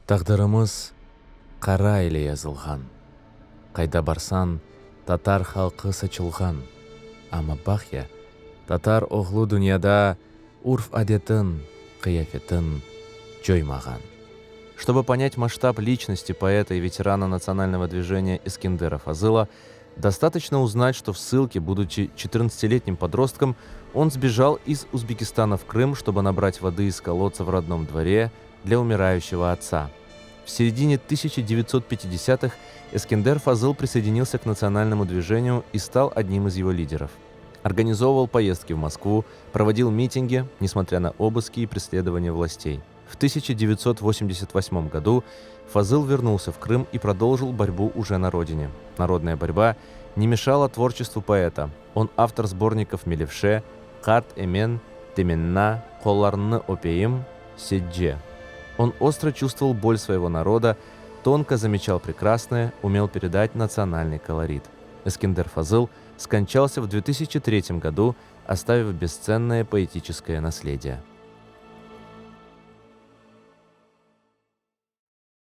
Тағдырымыз қара ile язылған. Қайда барсан, татар халқы сачылған. Ама бахя, татар оғлу дүнияда урф-адетін, қияфетін жоймаған. Чтобы понять масштаб личности поэта и ветерана национального движения Эскендера Фазыла, достаточно узнать, что в ссылке, будучи 14-летним подростком, он сбежал из Узбекистана в Крым, чтобы набрать воды из колодца в родном дворе для умирающего отца. В середине 1950-х Эскендер Фазыл присоединился к национальному движению и стал одним из его лидеров. Организовывал поездки в Москву, проводил митинги, несмотря на обыски и преследования властей. В 1988 году Фазыл вернулся в Крым и продолжил борьбу уже на родине. Народная борьба не мешала творчеству поэта. Он автор сборников «Мелевше», «Карт Эмен», «Теменна», «Колларны опеим», «Седже». Он остро чувствовал боль своего народа, тонко замечал прекрасное, умел передать национальный колорит. Эскендер Фазыл скончался в 2003 году, оставив бесценное поэтическое наследие.